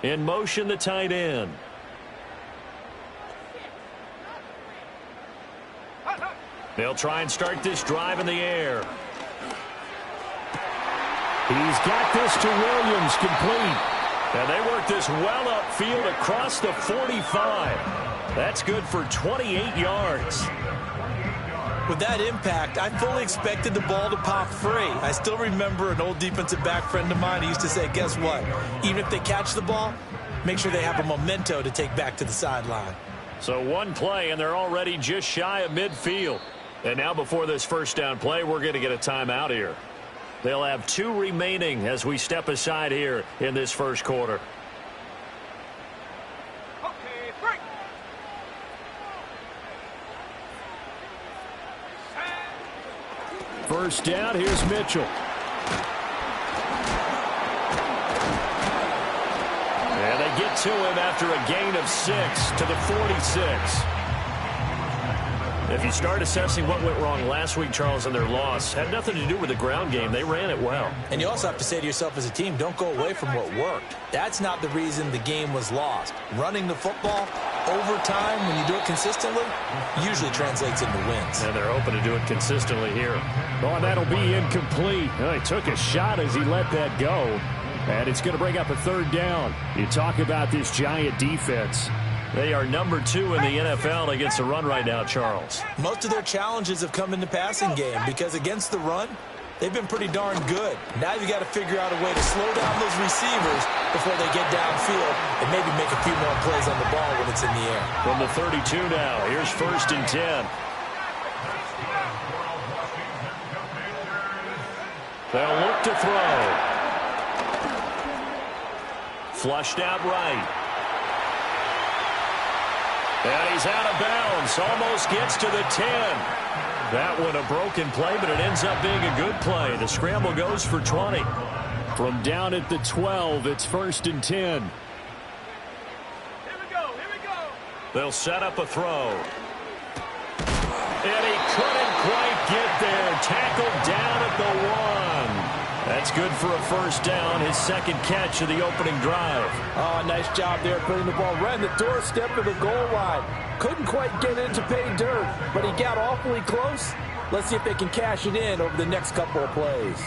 In motion, the tight end. They'll try and start this drive in the air. He's got this to Williams, complete. And they work this well upfield across the 45. That's good for 28 yards. With that impact, I fully expected the ball to pop free. I still remember an old defensive back friend of mine who used to say, guess what? Even if they catch the ball, make sure they have a memento to take back to the sideline. So one play, and they're already just shy of midfield. And now before this first down play, we're going to get a timeout here. They'll have 2 remaining as we step aside here in this first quarter. Okay, break. First down, here's Mitchell. And they get to him after a gain of 6 to the 46. If you start assessing what went wrong last week, Charles, in their loss, had nothing to do with the ground game. They ran it well. And you also have to say to yourself as a team, don't go away from what worked. That's not the reason the game was lost. Running the football over time, when you do it consistently, usually translates into wins. And they're hoping to do it consistently here. Oh, that'll be incomplete. He took a shot as he let that go. And it's going to bring up a third down. You talk about this Giant defense. They are number 2 in the NFL against the run right now, Charles. Most of their challenges have come in the passing game because against the run, they've been pretty darn good. Now you got to figure out a way to slow down those receivers before they get downfield and maybe make a few more plays on the ball when it's in the air. From the 32 now, here's 1st and 10. They'll look to throw. Flushed out right. And he's out of bounds. Almost gets to the 10. That one a broken play, but it ends up being a good play. The scramble goes for 20. From down at the 12, it's 1st and 10. Here we go. They'll set up a throw. And he couldn't quite get there. Tackled down at the 1. That's good for a first down, his 2nd catch of the opening drive. Oh, nice job there putting the ball right in the doorstep of the goal line. Couldn't quite get it to pay dirt, but he got awfully close. Let's see if they can cash it in over the next couple of plays.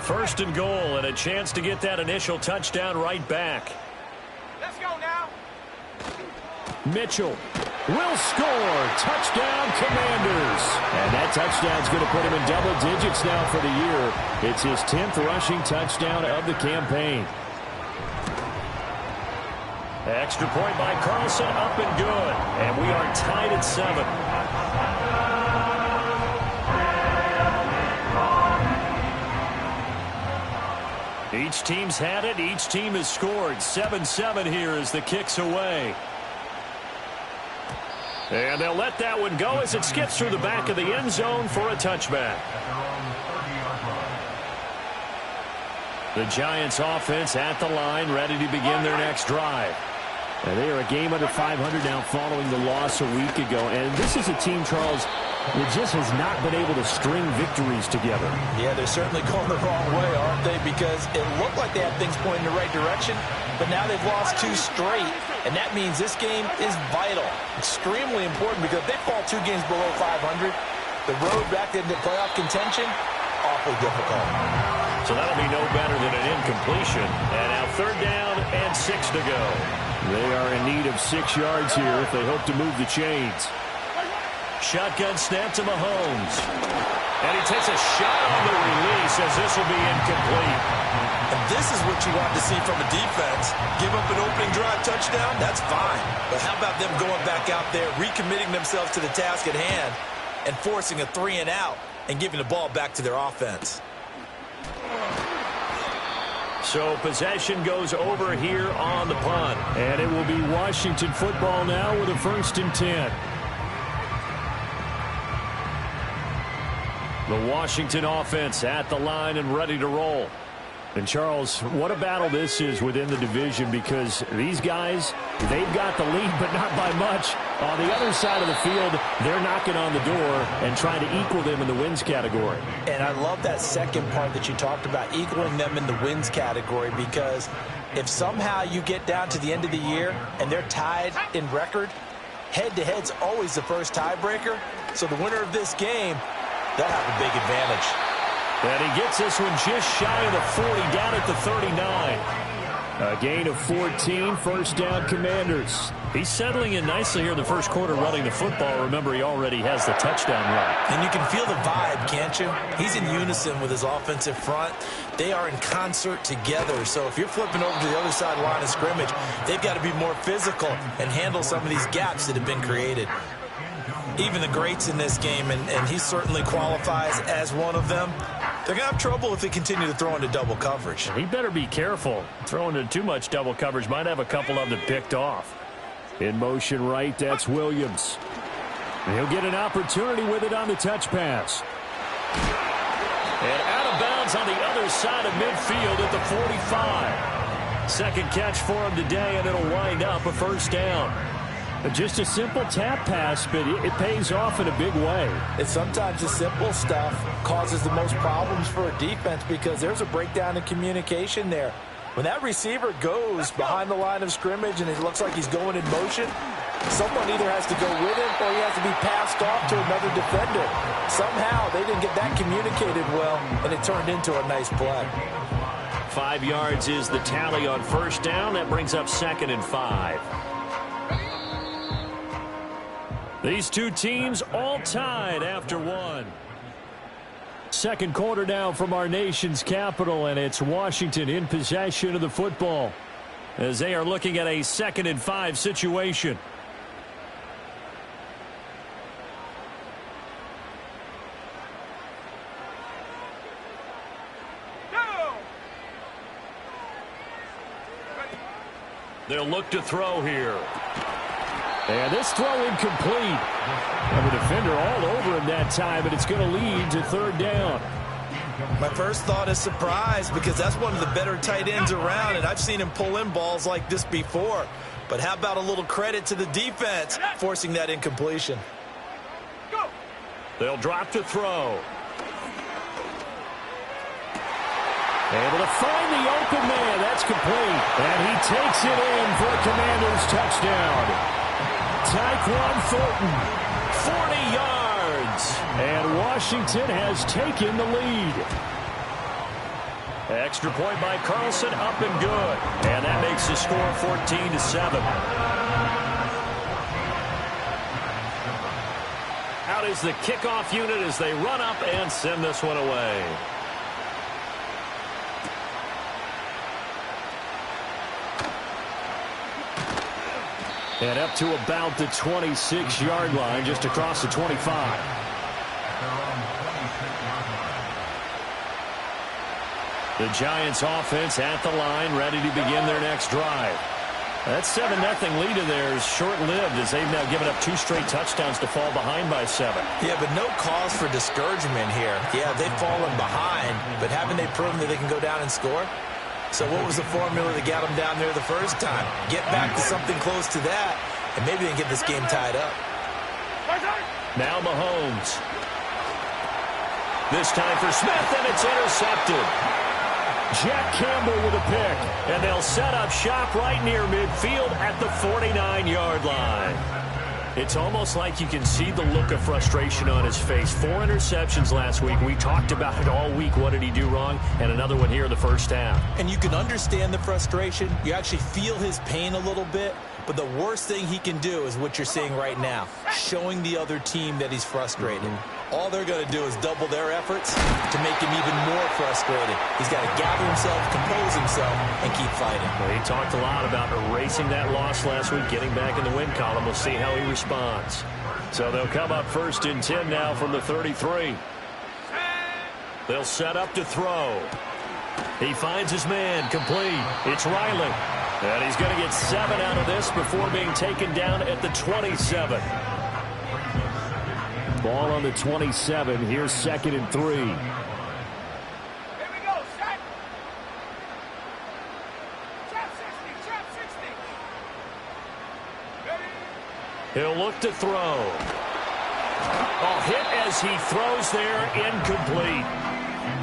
1st and goal, and a chance to get that initial touchdown right back. Let's go now. Mitchell will score. Touchdown, Commanders. And that touchdown's going to put him in double digits now for the year. It's his 10th rushing touchdown of the campaign. Extra point by Carlson, up and good. And we are tied at 7. Each team's had it. Each team has scored. 7-7 here as the kick's away. And they'll let that one go as it skips through the back of the end zone for a touchback. The Giants offense at the line, ready to begin their next drive. And they are a game under 500 now following the loss a week ago. And this is a team, Charles, that just has not been able to string victories together. Yeah, they're certainly going the wrong way, aren't they? Because it looked like they had things pointing in the right direction, but now they've lost 2 straight. And that means this game is vital, extremely important, because if they fall 2 games below 500, the road back into playoff contention, awfully difficult. So that'll be no better than an incompletion. And now 3rd down and 6 to go. They are in need of 6 yards here if they hope to move the chains. Shotgun snap to Mahomes. And he takes a shot on the release as this will be incomplete. And this is what you want to see from a defense. Give up an opening drive touchdown, that's fine. But how about them going back out there, recommitting themselves to the task at hand, and forcing a 3-and-out and giving the ball back to their offense? So possession goes over here on the punt. And it will be Washington football now with a 1st and 10. The Washington offense at the line and ready to roll. And, Charles, what a battle this is within the division, because these guys, they've got the lead, but not by much. On the other side of the field, they're knocking on the door and trying to equal them in the wins category. And I love that second part that you talked about, equaling them in the wins category, because If somehow you get down to the end of the year and they're tied in record, head-to-head's always the first tiebreaker. So the winner of this game, they'll have a big advantage. And he gets this one just shy of the 40, down at the 39. A gain of 14, first down Commanders. He's settling in nicely here in the first quarter running the football. Remember, he already has the touchdown run. And you can feel the vibe, can't you? He's in unison with his offensive front. They are in concert together. So if you're flipping over to the other side line of scrimmage, they've got to be more physical and handle some of these gaps that have been created. Even the greats in this game, and he certainly qualifies as one of them, they're going to have trouble if they continue to throw into double coverage. He better be careful. Throwing into too much double coverage might have a couple of them picked off. In motion right, that's Williams. And he'll get an opportunity with it on the touch pass. And out of bounds on the other side of midfield at the 45. Second catch for him today, and it'll wind up a first down. Just a simple tap pass, but it pays off in a big way. And sometimes the simple stuff causes the most problems for a defense because there's a breakdown in communication there. When that receiver goes behind the line of scrimmage and it looks like he's going in motion, someone either has to go with him or he has to be passed off to another defender. Somehow they didn't get that communicated well, and it turned into a nice play. 5 yards is the tally on first down. That brings up 2nd and 5. These two teams all tied after one. Second quarter now from our nation's capital, and it's Washington in possession of the football as they are looking at a 2nd and 5 situation. They'll look to throw here. And this throw incomplete. And the defender all over him that time, but it's going to lead to 3rd down. My first thought is surprise because that's one of the better tight ends around, and I've seen him pull in balls like this before. But how about a little credit to the defense forcing that incompletion? They'll drop to throw. Able to find the open man. That's complete. And he takes it in for a Commanders touchdown. Tyquan Thornton, 40 yards. And Washington has taken the lead. Extra point by Carlson, up and good. And that makes the score 14-7. Out is the kickoff unit as they run up and send this one away. And up to about the 26-yard line, just across the 25. The Giants offense at the line, ready to begin their next drive. That 7-0 lead of theirs short-lived as they've now given up 2 straight touchdowns to fall behind by 7. Yeah, but no cause for discouragement here. Yeah, they've fallen behind, but haven't they proven that they can go down and score? So what was the formula that got them down there the first time? Get back to something close to that, and maybe they can get this game tied up. Now Mahomes. This time for Smith, and it's intercepted. Jack Campbell with a pick, and they'll set up shop right near midfield at the 49-yard line. It's almost like you can see the look of frustration on his face. 4 interceptions last week. We talked about it all week. What did he do wrong? And another one here in the first half. And you can understand the frustration. You actually feel his pain a little bit. But the worst thing he can do is what you're seeing right now, showing the other team that he's frustrated. All they're going to do is double their efforts to make him even more frustrated. He's got to gather himself, compose himself, and keep fighting. Well, he talked a lot about erasing that loss last week, getting back in the win column. We'll see how he responds. So they'll come up 1st and 10 now from the 33. They'll set up to throw. He finds his man, complete. It's Riley. And he's going to get 7 out of this before being taken down at the 27. Ball on the 27. Here's 2nd and 3. Here we go, set. Trap 60, trap 60. Ready? He'll look to throw. A hit as he throws there, incomplete.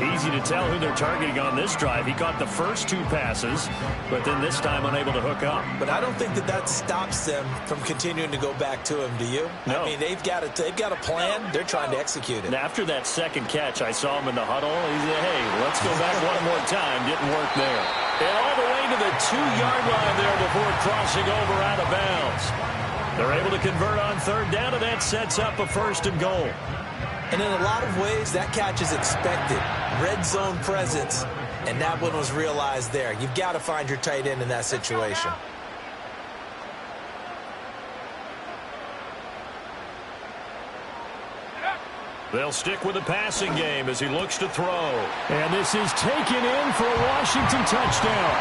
Easy to tell who they're targeting on this drive. He caught the first 2 passes, but then this time unable to hook up. But I don't think that stops them from continuing to go back to him, do you? No. I mean, they've got a plan. They're trying to execute it. And after that second catch, I saw him in the huddle. He said, hey, let's go back one more time. Didn't work there. And all the way to the 2-yard line there before crossing over out of bounds. They're able to convert on third down, and that sets up a 1st and goal. And in a lot of ways, that catch is expected. Red zone presence, and that one was realized there. You've got to find your tight end in that situation. They'll stick with the passing game as he looks to throw. And this is taken in for a Washington touchdown.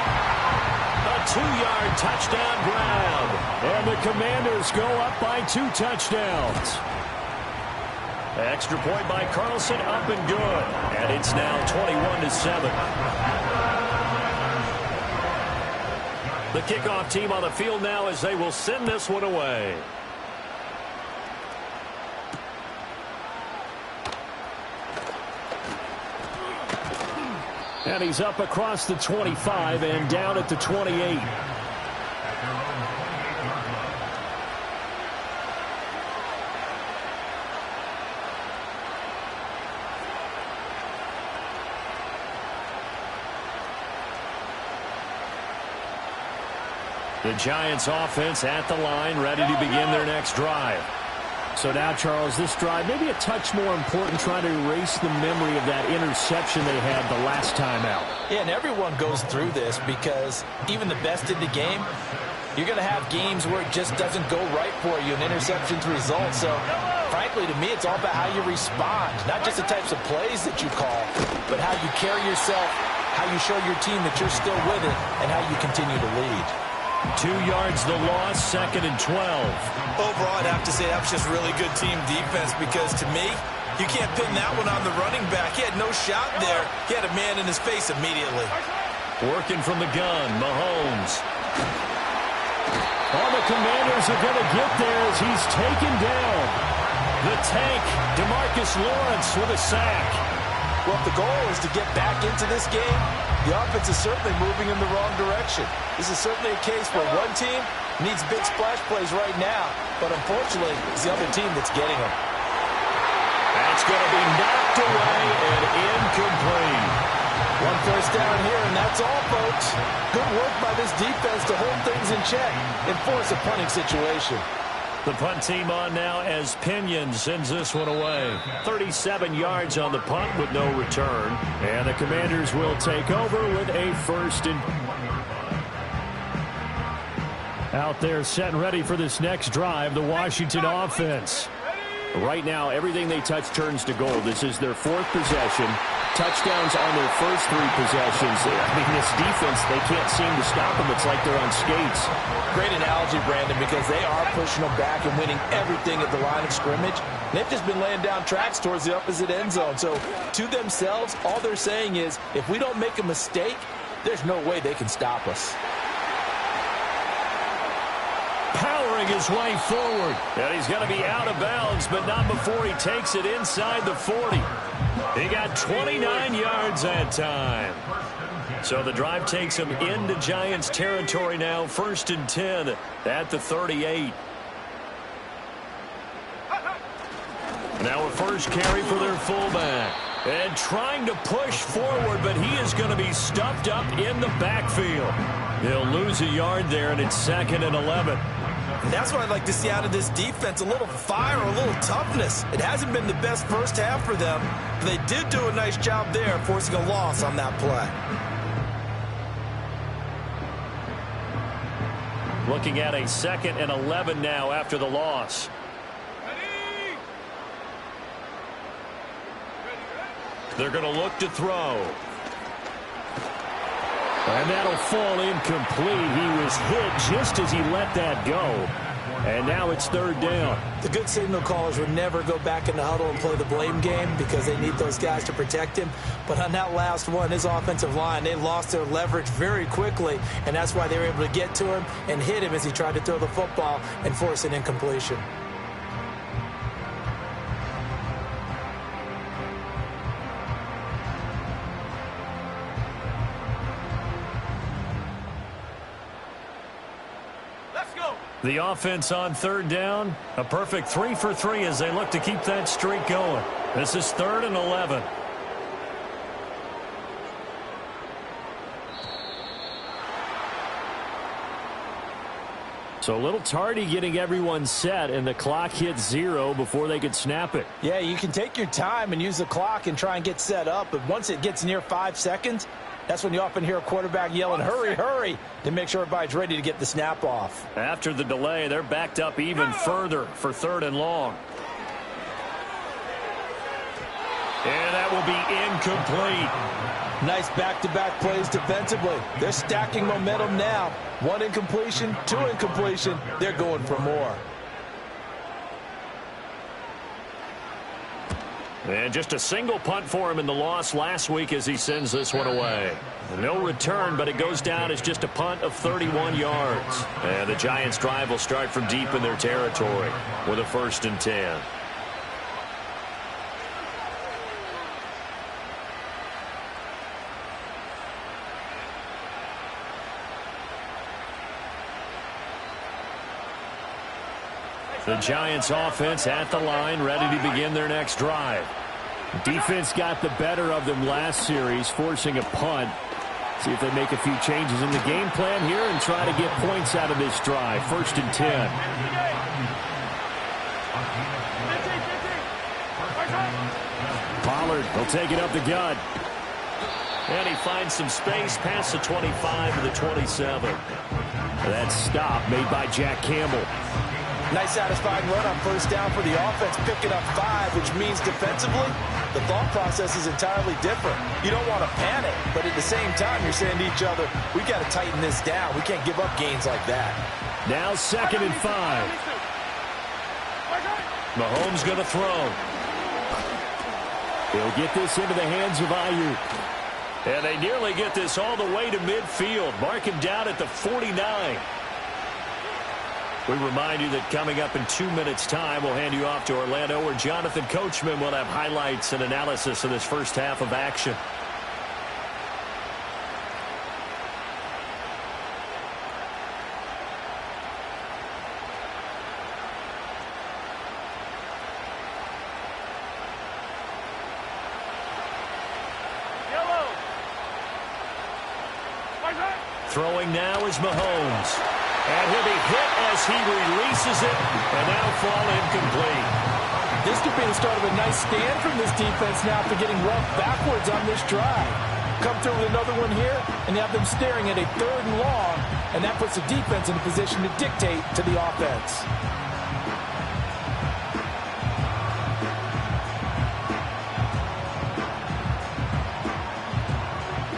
A 2-yard touchdown grab. And the Commanders go up by 2 touchdowns. Extra point by Carlson, up and good. And it's now 21-7. The kickoff team on the field now as they will send this one away. And he's up across the 25 and down at the 28. The Giants offense at the line, ready to begin their next drive. So now, Charles, this drive maybe a touch more important, trying to erase the memory of that interception they had the last time out. Yeah, and everyone goes through this because even the best in the game, you're going to have games where it just doesn't go right for you, and interceptions result. So, frankly, to me, it's all about how you respond, not just the types of plays that you call, but how you carry yourself, how you show your team that you're still with it, and how you continue to lead. 2 yards the loss, 2nd and 12. Overall, I'd have to say that was just really good team defense because, to me, you can't pin that one on the running back. He had no shot there. He had a man in his face immediately. Working from the gun, Mahomes. All the Commanders are going to get there as he's taken down. The tank, DeMarcus Lawrence with a sack. Well, if the goal is to get back into this game, the offense is certainly moving in the wrong direction. This is certainly a case where one team needs big splash plays right now, but unfortunately, it's the other team that's getting them. That's going to be knocked away and incomplete. 1 first down here, and that's all, folks. Good work by this defense to hold things in check and force a punting situation. The punt team on now as Pinion sends this one away. 37 yards on the punt with no return. And the Commanders will take over with a 1st and... Out there set and ready for this next drive, the Washington offense. Right now, everything they touch turns to gold. This is their 4th possession. Touchdowns on their first 3 possessions. I mean, this defense, they can't seem to stop them. It's like they're on skates. Great analogy, Brandon, because they are pushing them back and winning everything at the line of scrimmage. They've just been laying down tracks towards the opposite end zone. So, to themselves, all they're saying is, if we don't make a mistake, there's no way they can stop us. Powering his way forward. And he's going to be out of bounds, but not before he takes it inside the 40. He got 29 yards that time. So the drive takes him into Giants territory now. 1st and 10 at the 38. Now a first carry for their fullback. And trying to push forward, but he is going to be stuffed up in the backfield. He'll lose a yard there, and it's 2nd and 11. And that's what I'd like to see out of this defense, a little fire, a little toughness. It hasn't been the best first half for them, but they did do a nice job there, forcing a loss on that play. Looking at a 2nd and 11 now after the loss. They're going to look to throw. And that'll fall incomplete. He was hit just as he let that go. And now it's 3rd down. The good signal callers would never go back in the huddle and play the blame game because they need those guys to protect him. But on that last one, his offensive line, they lost their leverage very quickly, and that's why they were able to get to him and hit him as he tried to throw the football and force an incompletion. The offense on third down, a perfect 3 for 3 as they look to keep that streak going. This is 3rd and 11. So a little tardy getting everyone set, and the clock hits 0 before they could snap it. Yeah, you can take your time and use the clock and try and get set up, but once it gets near 5 seconds, that's when you often hear a quarterback yelling, hurry, hurry, to make sure everybody's ready to get the snap off. After the delay, they're backed up even further for 3rd and long. And that will be incomplete. Nice back-to-back plays defensively. They're stacking momentum now. 1 incompletion, 2 incompletion. They're going for more. And just a single punt for him in the loss last week as he sends this one away. No return, but it goes down as just a punt of 31 yards. And the Giants' drive will start from deep in their territory with a 1st and 10. The Giants offense at the line, ready to begin their next drive. Defense got the better of them last series, forcing a punt. See if they make a few changes in the game plan here and try to get points out of this drive. 1st and 10. Pollard will take it up the gut. And he finds some space past the 25 to the 27. That stop made by Jack Campbell. Nice satisfying run on 1st down for the offense, picking up 5, which means defensively, the thought process is entirely different. You don't want to panic, but at the same time, you're saying to each other, we got to tighten this down. We can't give up gains like that. Now 2nd and 5. Mahomes going to throw. He'll get this into the hands of Ayuk. And they nearly get this all the way to midfield. Mark him down at the 49. We remind you that coming up in 2 minutes' time, we'll hand you off to Orlando, where Jonathan Coachman will have highlights and analysis of this first half of action. Throwing now is Mahomes. And he'll be hit as he releases it, and that'll fall incomplete. This could be the start of a nice stand from this defense now after getting roughed backwards on this drive. Come through with another one here, and you have them staring at a 3rd and long, and that puts the defense in a position to dictate to the offense.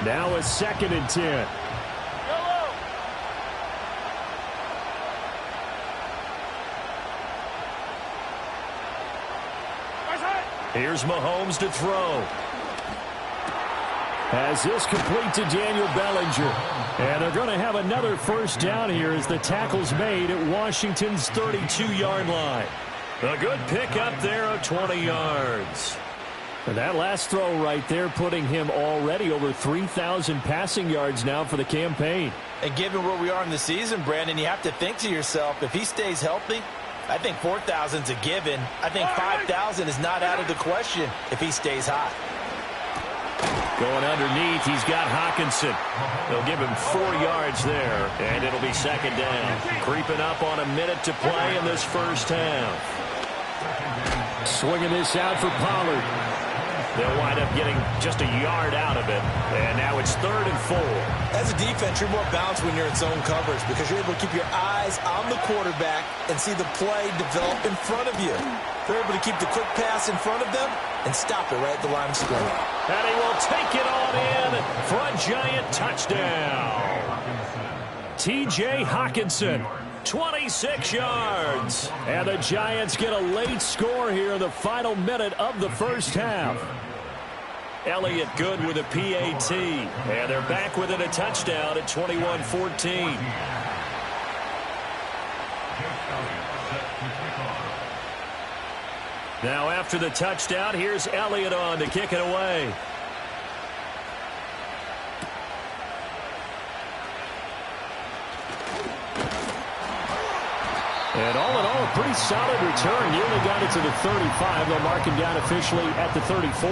Now a 2nd and 10. Here's Mahomes to throw. Has this complete to Daniel Bellinger. And they're going to have another 1st down here as the tackle's made at Washington's 32-yard line. A good pickup there of 20 yards. And that last throw right there putting him already over 3,000 passing yards now for the campaign. And given where we are in the season, Brandon, you have to think to yourself, if he stays healthy, I think 4,000's a given. I think 5,000 is not out of the question if he stays hot. Going underneath, he's got Hawkinson. They'll give him 4 yards there, and it'll be 2nd down. Creeping up on a minute to play in this first half. Swinging this out for Pollard. They'll wind up getting just a yard out of it, and now it's 3rd and 4. As a defense, you're more balanced when you're in zone coverage because you're able to keep your eyes on the quarterback and see the play develop in front of you. They're able to keep the quick pass in front of them and stop it right at the line of scrimmage. And he will take it on in for a Giant touchdown. T.J. Hawkinson, 26 yards. And the Giants get a late score here in the final minute of the first half. Elliott good with a PAT. And they're back within a touchdown at 21-14. Now after the touchdown, here's Elliott on to kick it away. And all in all, a pretty solid return. Nearly got it to the 35. They'll mark him down officially at the 34.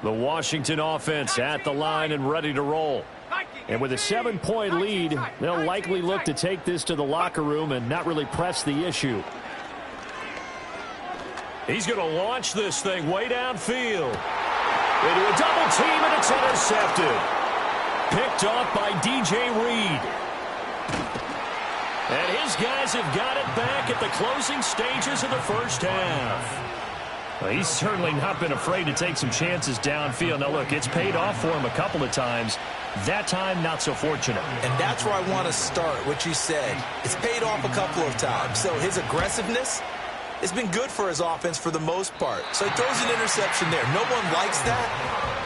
The Washington offense at the line and ready to roll. And with a 7-point lead, they'll likely look to take this to the locker room and not really press the issue. He's going to launch this thing way downfield. Into a double team, and it's intercepted. Picked off by DJ Reed. And his guys have got it back at the closing stages of the first half. Well, he's certainly not been afraid to take some chances downfield. Now, look, it's paid off for him a couple of times. That time, not so fortunate. And that's where I want to start, what you said. It's paid off a couple of times. So his aggressiveness has been good for his offense for the most part. So he throws an interception there. No one likes that,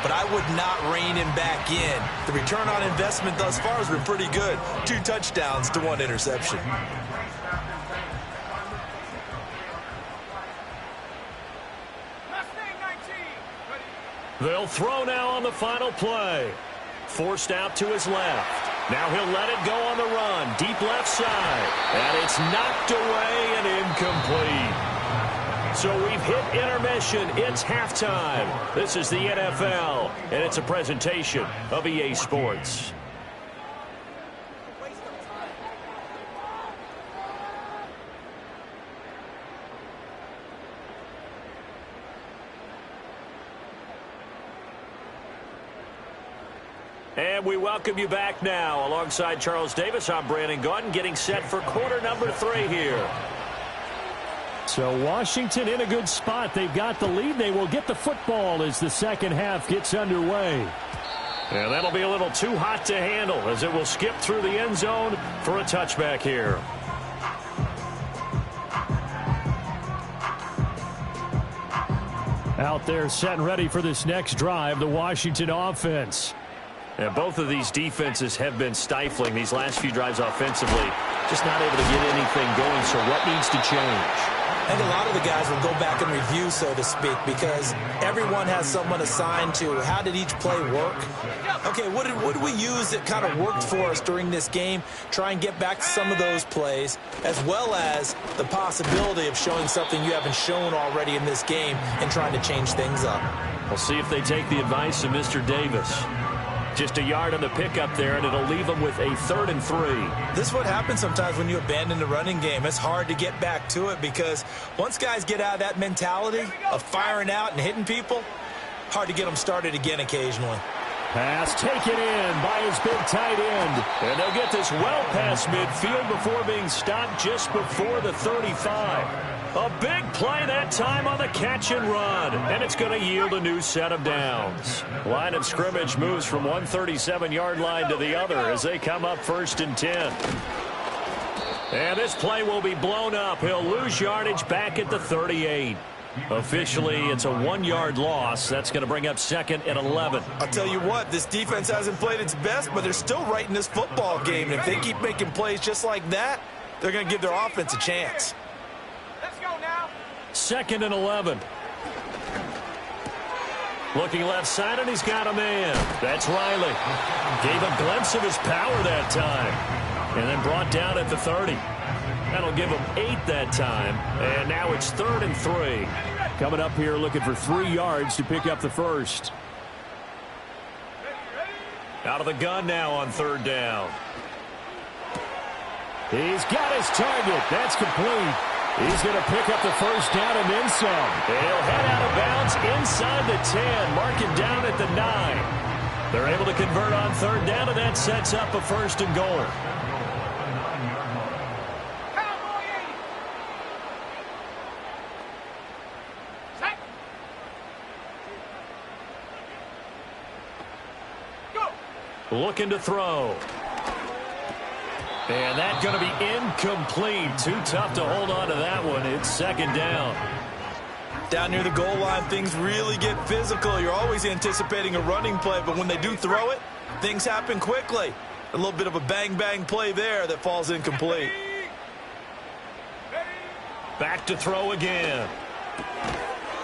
but I would not rein him back in. The return on investment thus far has been pretty good. 2 touchdowns to 1 interception. They'll throw now on the final play. Forced out to his left. Now he'll let it go on the run. Deep left side. And it's knocked away and incomplete. So we've hit intermission. It's halftime. This is the NFL, and it's a presentation of EA Sports. And we welcome you back now. Alongside Charles Davis, I'm Brandon Gaudin, getting set for quarter number 3 here. So Washington in a good spot. They've got the lead. They will get the football as the second half gets underway. And that'll be a little too hot to handle as it will skip through the end zone for a touchback here. Out there set and ready for this next drive, the Washington offense. And both of these defenses have been stifling these last few drives offensively. Just not able to get anything going, so what needs to change? I think a lot of the guys will go back and review, so to speak, because everyone has someone assigned to how did each play work. Okay, what did we use that kind of worked for us during this game? Try and get back to some of those plays, as well as the possibility of showing something you haven't shown already in this game and trying to change things up. We'll see if they take the advice of Mr. Davis. Just a yard on the pickup there, and it'll leave them with a 3rd and 3. This is what happens sometimes when you abandon the running game. It's hard to get back to it because once guys get out of that mentality of firing out and hitting people, hard to get them started again occasionally. Pass taken in by his big tight end. And they'll get this well past midfield before being stopped just before the 35. A big play that time on the catch and run. And it's going to yield a new set of downs. Line of scrimmage moves from one 37-yard line to the other as they come up 1st and 10. And this play will be blown up. He'll lose yardage back at the 38. Officially, it's a 1-yard loss. That's going to bring up 2nd and 11. I'll tell you what, this defense hasn't played its best, but they're still right in this football game. And if they keep making plays just like that, they're going to give their offense a chance. Let's go now. 2nd and 11. Looking left side, and he's got a man. That's Riley. Gave a glimpse of his power that time. And then brought down at the 30. That'll give him 8 that time. And now it's 3rd and 3. Coming up here looking for 3 yards to pick up the first. Out of the gun now on 3rd down. He's got his target. That's complete. He's going to pick up the first down and then some. And he'll head out of bounds inside the 10. Mark it down at the 9. They're able to convert on 3rd down, and that sets up a 1st and goal. Looking to throw. And that's going to be incomplete. Too tough to hold on to that one. It's second down. Down near the goal line, things really get physical. You're always anticipating a running play, but when they do throw it, things happen quickly. A little bit of a bang-bang play there that falls incomplete. Back to throw again.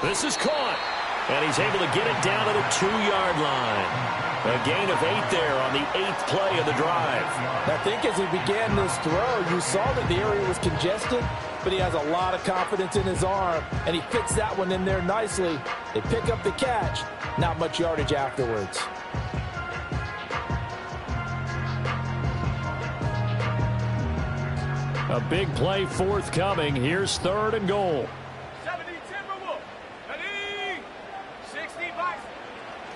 This is caught. And he's able to get it down to the 2-yard line. A gain of 8 there on the 8th play of the drive. I think as he began this throw, you saw that the area was congested, but he has a lot of confidence in his arm, and he fits that one in there nicely. They pick up the catch. Not much yardage afterwards. A big play forthcoming. Here's 3rd and goal. 70 Timberwolves. Ready? 60 Bison.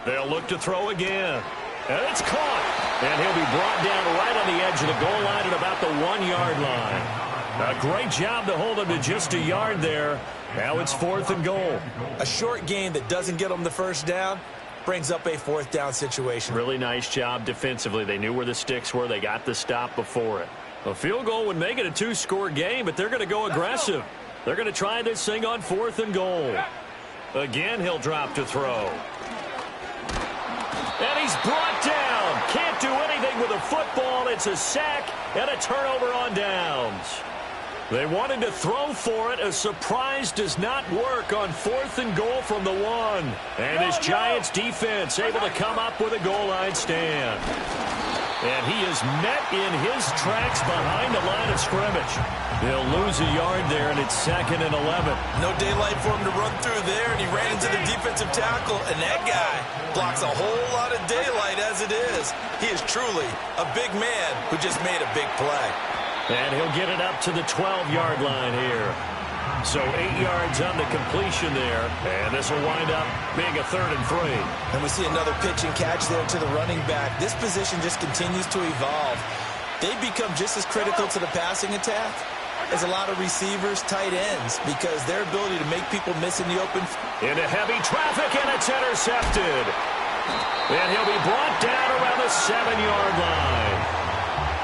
They'll look to throw again. And it's caught. And he'll be brought down right on the edge of the goal line at about the 1-yard line. A great job to hold him to just a yard there. Now it's 4th and goal. A short gain that doesn't get them the first down brings up a 4th down situation. Really nice job defensively. They knew where the sticks were. They got the stop before it. A field goal would make it a 2-score game, but they're going to go aggressive. They're going to try this thing on 4th and goal. Again, he'll drop to throw. And he's brought down. Can't do anything with a football. It's a sack and a turnover on downs. They wanted to throw for it. A surprise does not work on 4th and goal from the 1. And his Giants defense able to come up with a goal line stand. And he is met in his tracks behind the line of scrimmage. They'll lose a yard there, and it's 2nd and 11. No daylight for him to run through there, and he ran into the defensive tackle, and that guy blocks a whole lot of daylight as it is. He is truly a big man who just made a big play. And he'll get it up to the 12-yard line here. So 8 yards on the completion there, and this will wind up being a 3rd and 3. And we see another pitch and catch there to the running back. This position just continues to evolve. They become just as critical to the passing attack as a lot of receivers, tight ends, because their ability to make people miss in the open. Into heavy traffic, and it's intercepted. And he'll be brought down around the 7-yard line.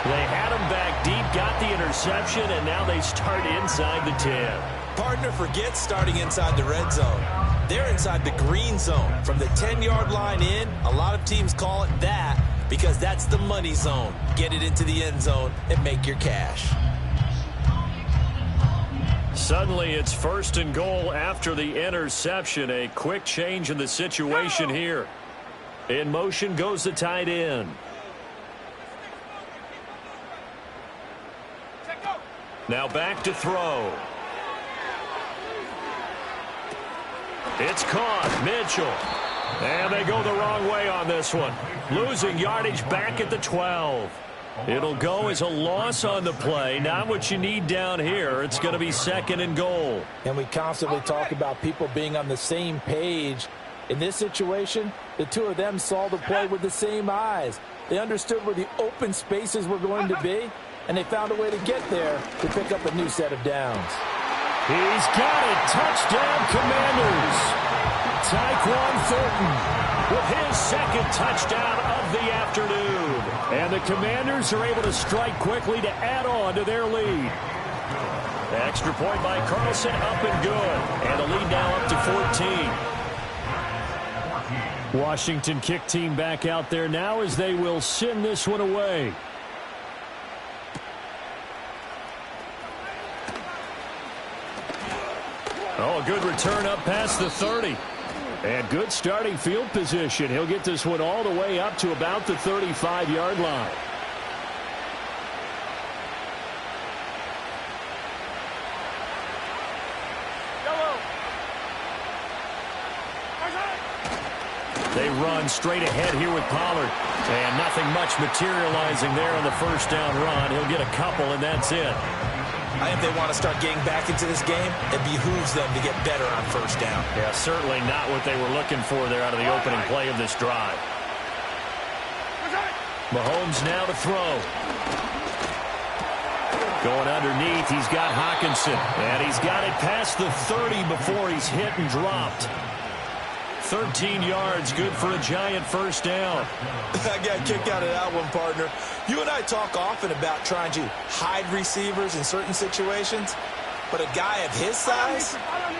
They had him back deep, got the interception, and now they start inside the 10. Partner forgets starting inside the red zone. They're inside the green zone. From the 10-yard line in, a lot of teams call it that because that's the money zone. Get it into the end zone and make your cash. Suddenly it's 1st and goal after the interception. A quick change in the situation here. In motion goes the tight end. Now back to throw. It's caught. Mitchell. And they go the wrong way on this one. Losing yardage back at the 12. It'll go as a loss on the play. Not what you need down here. It's going to be 2nd and goal. And we constantly talk about people being on the same page. In this situation, the two of them saw the play with the same eyes. They understood where the open spaces were going to be, and they found a way to get there to pick up a new set of downs. He's got it. Touchdown, Commanders. Tyquan Thornton with his 2nd touchdown of the afternoon. And the Commanders are able to strike quickly to add on to their lead. Extra point by Carlson, up and good. And the lead now up to 14. Washington kick team back out there now as they will send this one away. Oh, a good return up past the 30. And good starting field position. He'll get this one all the way up to about the 35-yard line. They run straight ahead here with Pollard. And nothing much materializing there on the 1st down run. He'll get a couple, and that's it. I think they want to start getting back into this game. It behooves them to get better on 1st down. Yeah, certainly not what they were looking for there out of the opening play of this drive. Mahomes now to throw. Going underneath, he's got Hockenson. And he's got it past the 30 before he's hit and dropped. 13 yards, good for a Giant first down. I got a kick out of that one, partner. You and I talk often about trying to hide receivers in certain situations, but a guy of his size,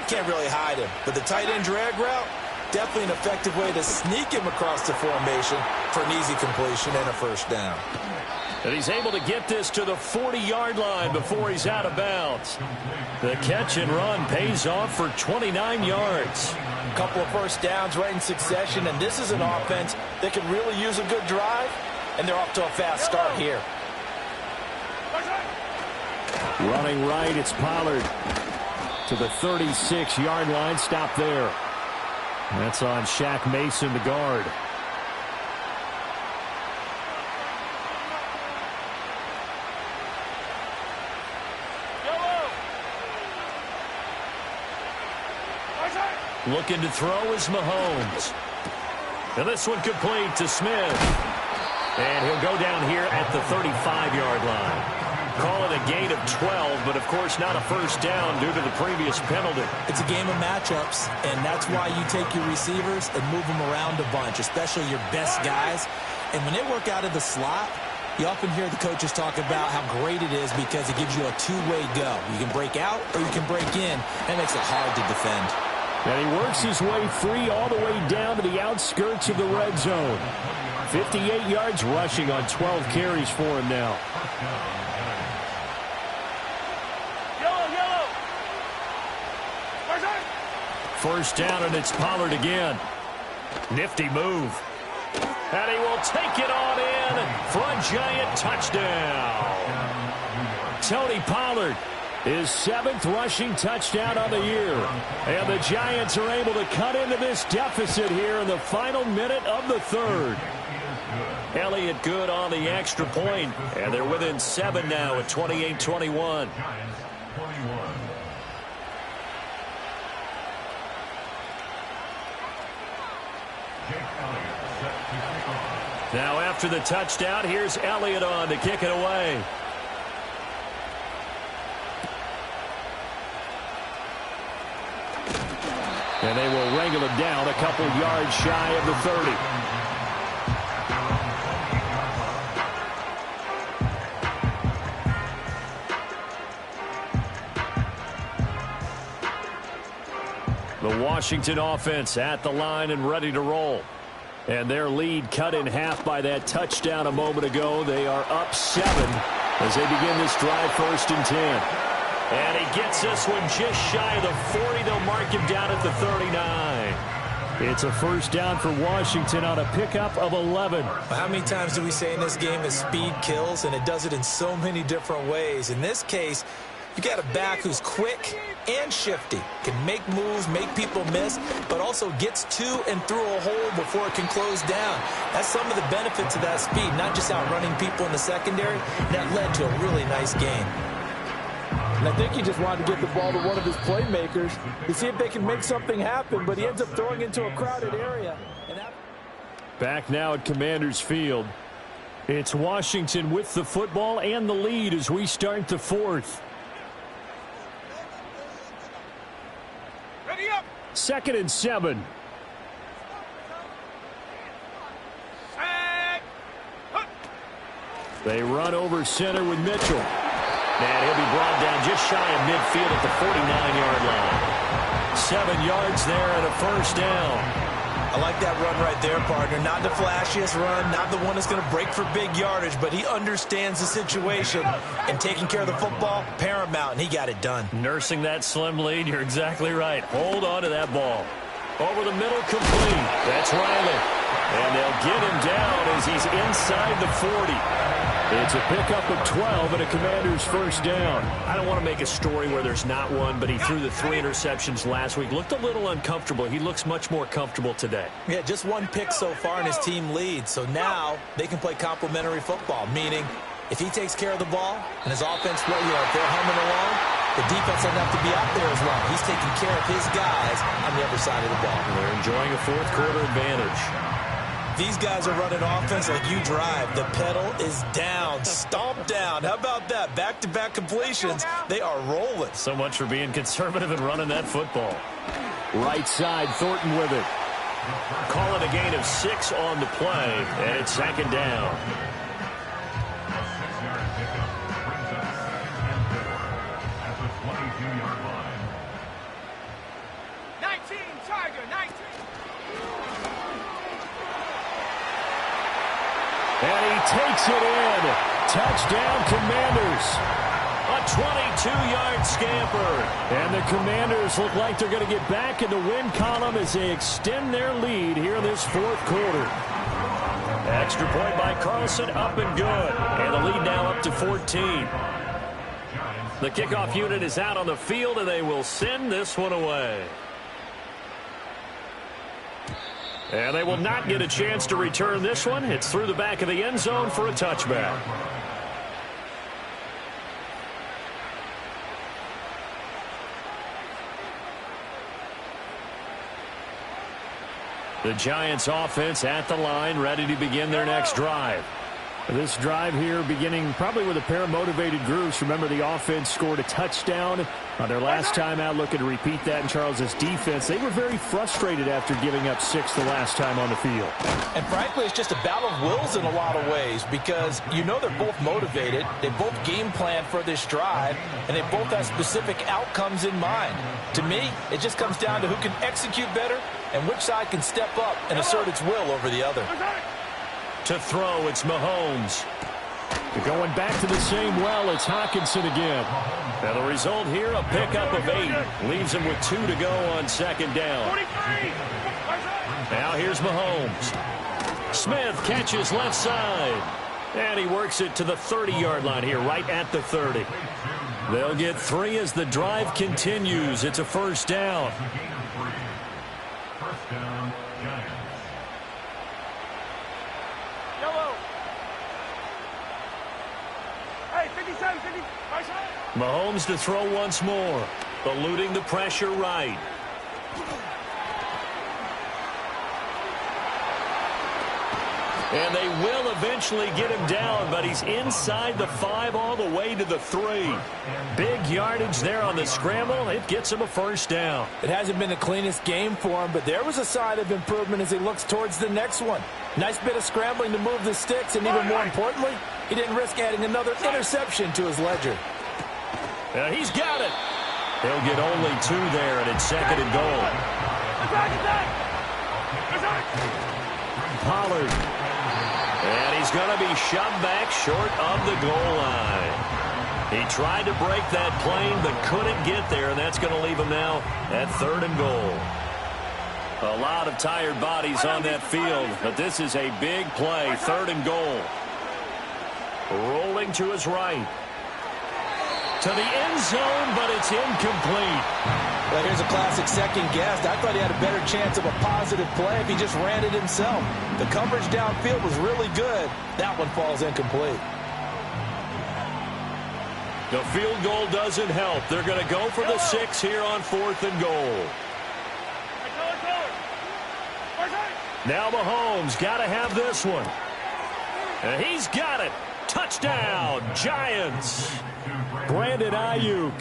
can't really hide him. But the tight end drag route, definitely an effective way to sneak him across the formation for an easy completion and a first down. And he's able to get this to the 40-yard line before he's out of bounds. The catch and run pays off for 29 yards. A couple of first downs right in succession, and this is an offense that could really use a good drive, and they're off to a fast start here. Running right, it's Pollard to the 36-yard line. Stop there. That's on Shaq Mason, the guard. Looking to throw is Mahomes. And this one complete to Smith. And he'll go down here at the 35-yard line. Call it a gain of 12, but of course not a first down due to the previous penalty. It's a game of matchups, and that's why you take your receivers and move them around a bunch, especially your best guys. And when they work out of the slot, you often hear the coaches talk about how great it is because it gives you a two-way go. You can break out or you can break in. That makes it hard to defend. And he works his way free all the way down to the outskirts of the red zone. 58 yards rushing on 12 carries for him now. First down, and it's Pollard again. Nifty move. And he will take it on in for a Giant touchdown. Tony Pollard, his 7th rushing touchdown on the year. And the Giants are able to cut into this deficit here in the final minute of the third. Elliott good on the extra point, and they're within 7 now at 28-21. Now after the touchdown, here's Elliott on to kick it away. And they will wrangle it down a couple yards shy of the 30. The Washington offense at the line and ready to roll. And their lead cut in half by that touchdown a moment ago. They are up 7 as they begin this drive, 1st and 10. And he gets this one just shy of the 40. They'll mark him down at the 39. It's a first down for Washington on a pickup of 11. How many times do we say in this game that speed kills, and it does it in so many different ways? In this case, you got a back who's quick and shifty, can make moves, make people miss, but also gets to and through a hole before it can close down. That's some of the benefits of that speed, not just outrunning people in the secondary. That led to a really nice game. And I think he just wanted to get the ball to one of his playmakers to see if they can make something happen, but he ends up throwing into a crowded area. Back now at Commanders Field. It's Washington with the football and the lead as we start the 4th. 2nd and 7. They run over center with Mitchell. And he'll be brought down just shy of midfield at the 49-yard line. 7 yards there and a first down. I like that run right there, partner. Not the flashiest run, not the one that's going to break for big yardage, but he understands the situation, and taking care of the football, paramount, and he got it done. Nursing that slim lead, you're exactly right. Hold on to that ball. Over the middle, complete. That's Riley. And they'll get him down as he's inside the 40. It's a pickup of 12 and a Commander's first down. I don't want to make a story where there's not one, but he threw the 3 interceptions last week. Looked a little uncomfortable. He looks much more comfortable today. Yeah, just 1 pick so far and his team leads. So now they can play complementary football, meaning if he takes care of the ball and his offense, if they're humming along, the defense doesn't have to be out there as long. He's taking care of his guys on the other side of the ball. They're enjoying a 4th quarter advantage. These guys are running offense like you drive. The pedal is down, stomped down. How about that? Back-to-back completions. They are rolling. So much for being conservative and running that football. Right side, Thornton with it. Call it a gain of 6 on the play, and it's second down. And he takes it in. Touchdown, Commanders. A 22-yard scamper. And the Commanders look like they're going to get back in the win column as they extend their lead here in this fourth quarter. Extra point by Carlson, up and good. And the lead now up to 14. The kickoff unit is out on the field, and they will send this one away. And they will not get a chance to return this one. It's through the back of the end zone for a touchback. The Giants offense at the line, ready to begin their next drive. This drive here beginning probably with a pair of motivated groups. Remember, the offense scored a touchdown on their last time out, looking to repeat that in Charles' defense. They were very frustrated after giving up 6 the last time on the field. And frankly, it's just a battle of wills in a lot of ways because you know they're both motivated. They both game plan for this drive, and they both have specific outcomes in mind. To me, it just comes down to who can execute better and which side can step up and assert its will over the other. To throw, it's Mahomes. They're going back to the same well. It's Hawkinson again. And the result here, a pickup of 8. Leaves him with 2 to go on second down. Now here's Mahomes. Smith catches left side. And he works it to the 30-yard line here, right at the 30. They'll get 3 as the drive continues. It's a first down. Mahomes to throw once more. Eluding the pressure right. And they will eventually get him down, but he's inside the 5 all the way to the 3. Big yardage there on the scramble. It gets him a first down. It hasn't been the cleanest game for him, but there was a sign of improvement as he looks towards the next one. Nice bit of scrambling to move the sticks, and even more importantly, he didn't risk adding another interception to his ledger. He's got it. He'll get only 2 there, and it's second and goal. Pollard. And he's going to be shoved back short of the goal line. He tried to break that plane, but couldn't get there, and that's going to leave him now at 3rd and goal. A lot of tired bodies on that field, but this is a big play, 3rd and goal. Rolling to his right. To the end zone, but it's incomplete. Well, here's a classic second guess. I thought he had a better chance of a positive play if he just ran it himself. The coverage downfield was really good. That one falls incomplete. The field goal doesn't help. They're going to go for the 6 here on 4th and goal. Now Mahomes got to have this one. And he's got it. Touchdown, Giants. Brandon Ayuk.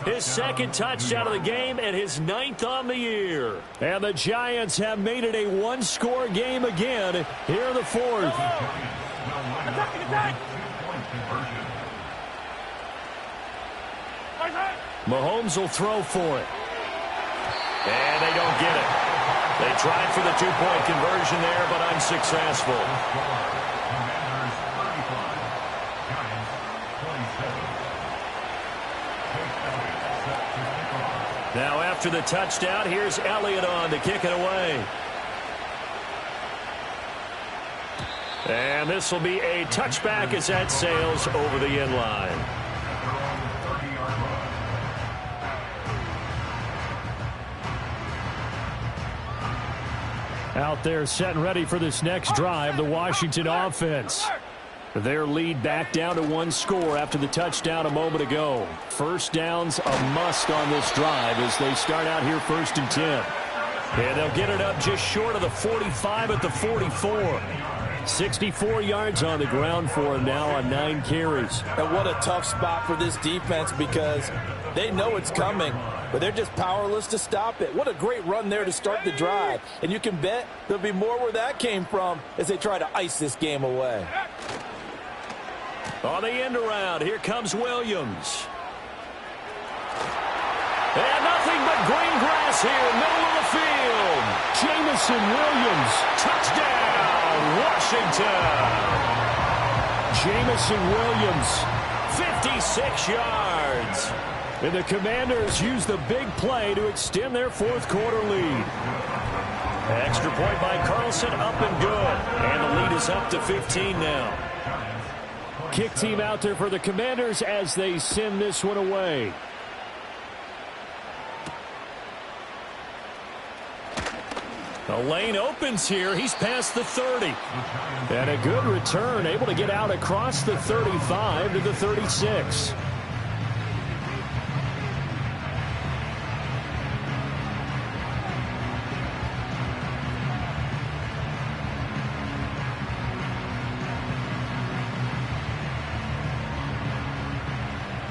His 2nd touchdown of the game and his 9th on the year. And the Giants have made it a 1-score game again here in the 4th. Mahomes will throw for it. And they don't get it. They tried for the 2-point conversion there, but unsuccessful. Now after the touchdown, here's Elliott on to kick it away. And this will be a touchback as that sails over the end line. Out there set and ready for this next drive, the Washington offense. Their lead back down to 1 score after the touchdown a moment ago. First down's a must on this drive as they start out here 1st and 10. And they'll get it up just short of the 45 at the 44. 64 yards on the ground for him now on 9 carries. And what a tough spot for this defense because they know it's coming. but they're just powerless to stop it. What a great run there to start the drive. And you can bet there'll be more where that came from as they try to ice this game away. On the end around, here comes Williams. And nothing but green grass here, middle of the field. Jamison Williams, touchdown, Washington. Jamison Williams, 56 yards. And the Commanders use the big play to extend their fourth quarter lead. Extra point by Carlson, up and good. And the lead is up to 15 now. Kick team out there for the Commanders as they send this one away. The lane opens here. He's past the 30. And a good return, able to get out across the 35 to the 36.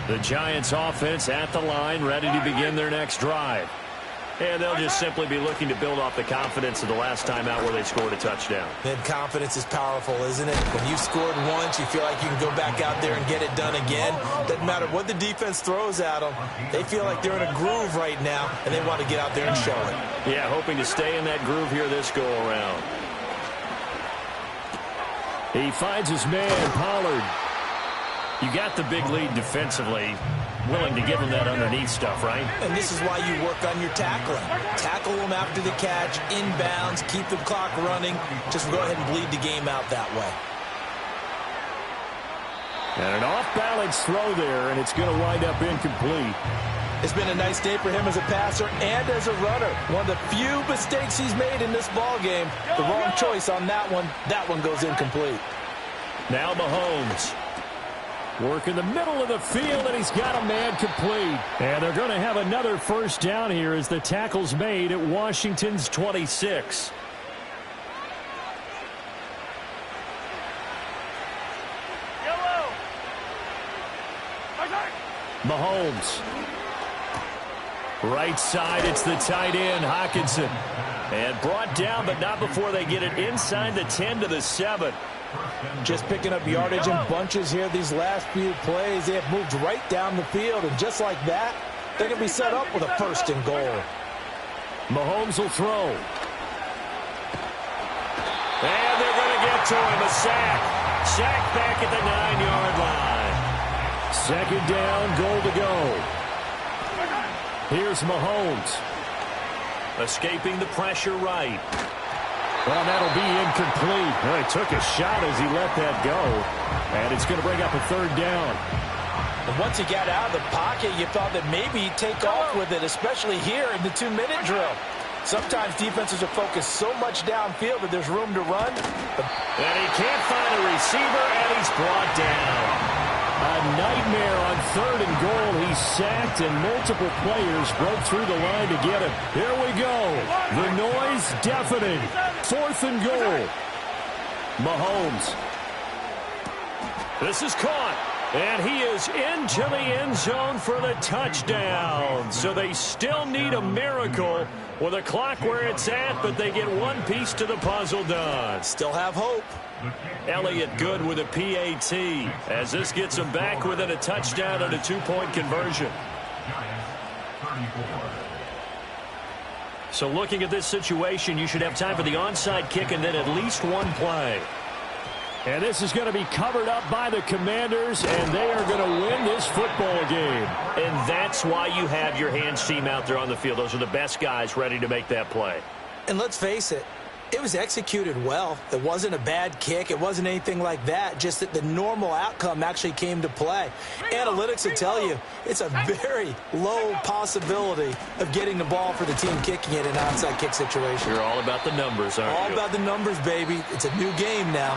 The Giants offense at the line, ready to begin their next drive. And they'll just simply be looking to build off the confidence of the last time out where they scored a touchdown. And confidence is powerful, isn't it? When you've scored once, you feel like you can go back out there and get it done again. Doesn't matter what the defense throws at them. They feel like they're in a groove right now, and they want to get out there and show it. Yeah, hoping to stay in that groove here this go-around. He finds his man, Pollard. You got the big lead defensively. Willing to give him that underneath stuff, right? And this is why you work on your tackling. Tackle them after the catch, inbounds, keep the clock running. Just go ahead and bleed the game out that way. And an off-balance throw there, and it's going to wind up incomplete. It's been a nice day for him as a passer and as a runner. One of the few mistakes he's made in this ballgame. The wrong choice on that one. That one goes incomplete. Now Mahomes. Work in the middle of the field, and he's got a man complete. And they're going to have another first down here as the tackle's made at Washington's 26. Mahomes. Right side, it's the tight end, Hockenson. And brought down, but not before they get it inside the 10 to the 7. Just picking up yardage in bunches here these last few plays. They have moved right down the field, and just like that, they're going to be set up with a first and goal. Mahomes will throw. And they're going to get to him, a sack. Sack back at the 9-yard line. Second down, goal to go. Here's Mahomes. Escaping the pressure right. Well, that'll be incomplete. Well, he took a shot as he let that go. And it's going to bring up a third down. And once he got out of the pocket, you thought that maybe he'd take off with it, especially here in the 2-minute drill. Sometimes defenses are focused so much downfield that there's room to run. And he can't find a receiver, and he's brought down. A nightmare on third and goal. He's sacked, and multiple players broke through the line to get him. Here we go. The noise deafening. Fourth and goal. Mahomes. This is caught. And he is into the end zone for the touchdown. So they still need a miracle with a clock where it's at, but they get one piece to the puzzle done. Still have hope. Elliott good with a PAT as this gets him back within a touchdown and a 2-point conversion. So looking at this situation, you should have time for the onside kick and then at least one play. And this is going to be covered up by the Commanders, and they are going to win this football game. And that's why you have your hands team out there on the field. Those are the best guys ready to make that play. And let's face it, it was executed well. It wasn't a bad kick. It wasn't anything like that. Just that the normal outcome actually came to play. Analytics will tell you it's a very low possibility of getting the ball for the team kicking it in an onside kick situation. You're all about the numbers, aren't you? All about the numbers, baby. It's a new game now.